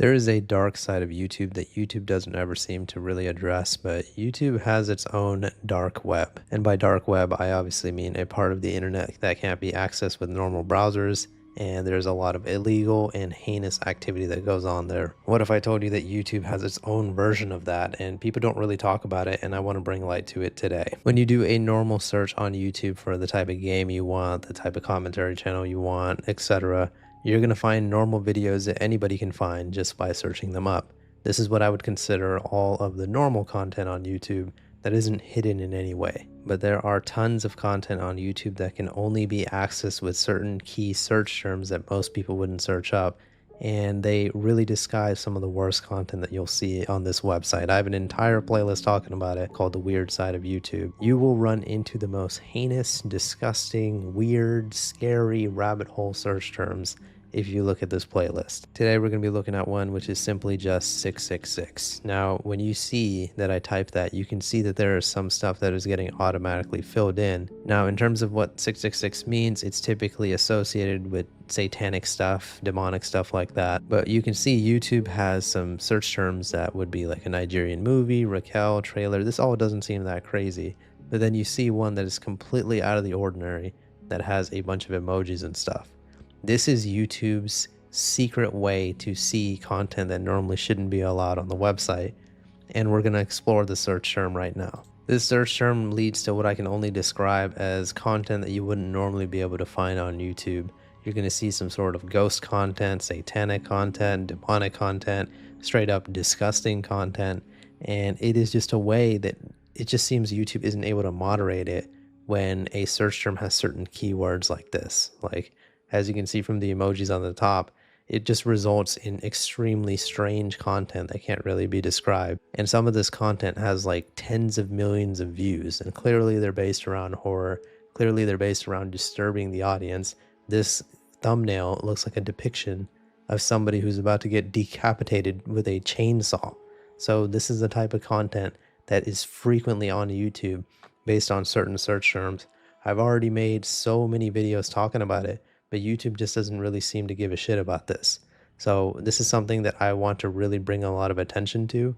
There is a dark side of YouTube that YouTube doesn't ever seem to really address, but YouTube has its own dark web. And by dark web, I obviously mean a part of the internet that can't be accessed with normal browsers. And there's a lot of illegal and heinous activity that goes on there. What if I told you that YouTube has its own version of that and people don't really talk about it, and I want to bring light to it today? When you do a normal search on YouTube for the type of game you want, the type of commentary channel you want, etc., you're going to find normal videos that anybody can find just by searching them up. This is what I would consider all of the normal content on YouTube that isn't hidden in any way. But there are tons of content on YouTube that can only be accessed with certain key search terms that most people wouldn't search up, and they really disguise some of the worst content that you'll see on this website. I have an entire playlist talking about it called The Weird Side of YouTube. You will run into the most heinous, disgusting, weird, scary rabbit hole search terms if you look at this playlist. Today we're going to be looking at one which is simply just 666. Now when you see that I type that, you can see that there is some stuff that is getting automatically filled in. Now in terms of what 666 means, it's typically associated with satanic stuff, demonic stuff like that. But you can see YouTube has some search terms that would be like a Nigerian movie, Raquel, trailer. This all doesn't seem that crazy. But then you see one that is completely out of the ordinary that has a bunch of emojis and stuff. This is YouTube's secret way to see content that normally shouldn't be allowed on the website, and we're going to explore the search term right now. This search term leads to what I can only describe as content that you wouldn't normally be able to find on YouTube. You're going to see some sort of ghost content, satanic content, demonic content, straight up disgusting content, and it is just a way that it just seems YouTube isn't able to moderate it when a search term has certain keywords like this. Like, as you can see from the emojis on the top, it just results in extremely strange content that can't really be described. And some of this content has like tens of millions of views, and clearly they're based around horror. Clearly they're based around disturbing the audience. This thumbnail looks like a depiction of somebody who's about to get decapitated with a chainsaw. So this is the type of content that is frequently on YouTube based on certain search terms. I've already made so many videos talking about it, but YouTube just doesn't really seem to give a shit about this. So this is something that I want to really bring a lot of attention to,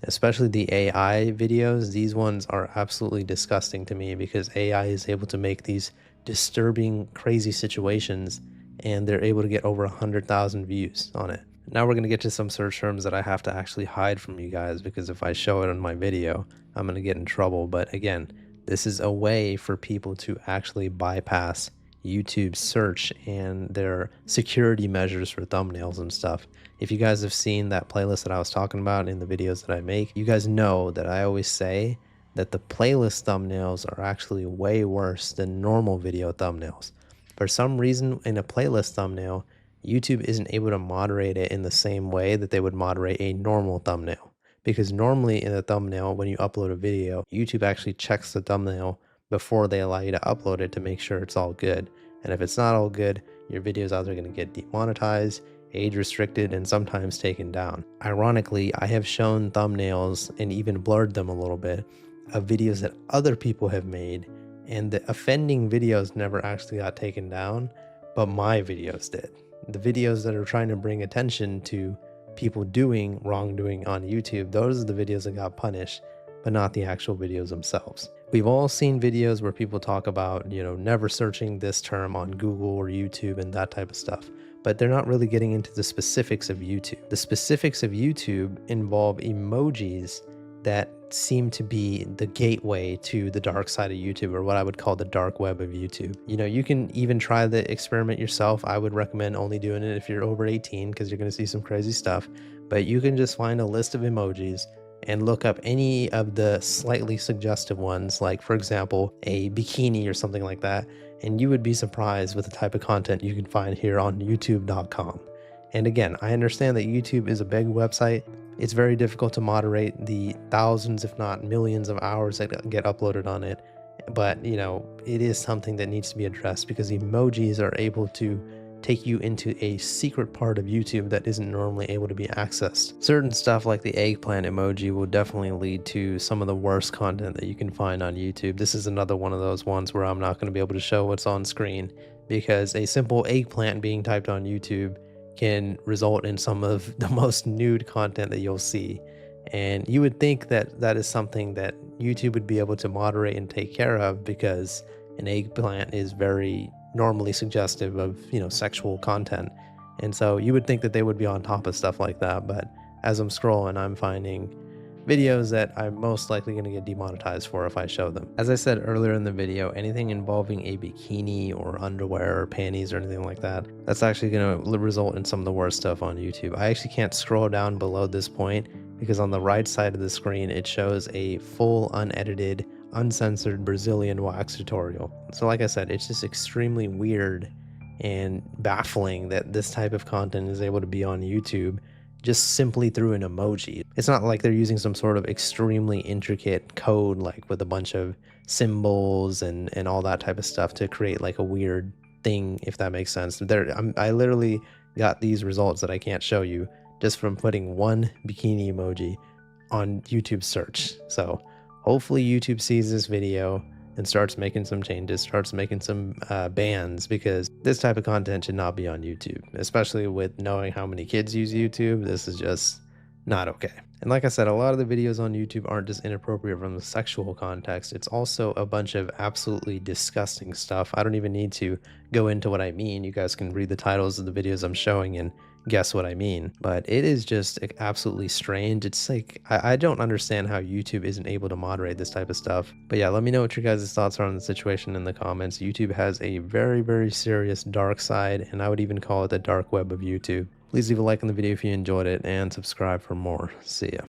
especially the AI videos. These ones are absolutely disgusting to me because AI is able to make these disturbing, crazy situations, and they're able to get over 100,000 views on it. Now we're going to get to some search terms that I have to actually hide from you guys, because if I show it on my video, I'm going to get in trouble. But again, this is a way for people to actually bypass YouTube search and their security measures for thumbnails and stuff. If you guys have seen that playlist that I was talking about in the videos that I make, you guys know that I always say that the playlist thumbnails are actually way worse than normal video thumbnails. For some reason, in a playlist thumbnail, YouTube isn't able to moderate it in the same way that they would moderate a normal thumbnail. Because normally in a thumbnail, when you upload a video, YouTube actually checks the thumbnail before they allow you to upload it to make sure it's all good. And if it's not all good, your video's either going to get demonetized, age restricted, and sometimes taken down. Ironically, I have shown thumbnails and even blurred them a little bit of videos that other people have made, and the offending videos never actually got taken down, but my videos did. The videos that are trying to bring attention to people doing wrongdoing on YouTube, those are the videos that got punished, but not the actual videos themselves. We've all seen videos where people talk about, never searching this term on Google or YouTube and that type of stuff, but they're not really getting into the specifics of YouTube. The specifics of YouTube involve emojis that seem to be the gateway to the dark side of YouTube, or what I would call the dark web of YouTube. You can even try the experiment yourself. I would recommend only doing it if you're over 18, because you're going to see some crazy stuff, but you can just find a list of emojis and look up any of the slightly suggestive ones, like for example, a bikini or something like that, and you would be surprised with the type of content you can find here on youtube.com. And again, I understand that YouTube is a big website. It's very difficult to moderate the thousands, if not millions of hours that get uploaded on it. But, it is something that needs to be addressed, because emojis are able to take you into a secret part of YouTube that isn't normally able to be accessed. Certain stuff like the eggplant emoji will definitely lead to some of the worst content that you can find on YouTube. This is another one of those ones where I'm not going to be able to show what's on screen, because a simple eggplant being typed on YouTube can result in some of the most nude content that you'll see. And you would think that that is something that YouTube would be able to moderate and take care of because an eggplant is very normally suggestive of, sexual content. And so you would think that they would be on top of stuff like that. But as I'm scrolling, I'm finding videos that I'm most likely going to get demonetized for if I show them. As I said earlier in the video, anything involving a bikini or underwear or panties or anything like that, that's actually going to result in some of the worst stuff on YouTube. I actually can't scroll down below this point because on the right side of the screen, it shows a full unedited, uncensored Brazilian wax tutorial. So like I said, it's just extremely weird and baffling that this type of content is able to be on YouTube just simply through an emoji. It's not like they're using some sort of extremely intricate code like with a bunch of symbols and all that type of stuff to create like a weird thing, if that makes sense. I literally got these results that I can't show you just from putting one bikini emoji on YouTube search. So hopefully YouTube sees this video and starts making some changes, starts making some bans, because this type of content should not be on YouTube, especially with knowing how many kids use YouTube. This is just not okay. And like I said, a lot of the videos on YouTube aren't just inappropriate from the sexual context. It's also a bunch of absolutely disgusting stuff. I don't even need to go into what I mean. You guys can read the titles of the videos I'm showing and guess what I mean. But it is just absolutely strange. It's like, I don't understand how YouTube isn't able to moderate this type of stuff. But yeah, let me know what your guys' thoughts are on the situation in the comments. YouTube has a very, very serious dark side, and I would even call it the dark web of YouTube. Please leave a like on the video if you enjoyed it and subscribe for more. See ya.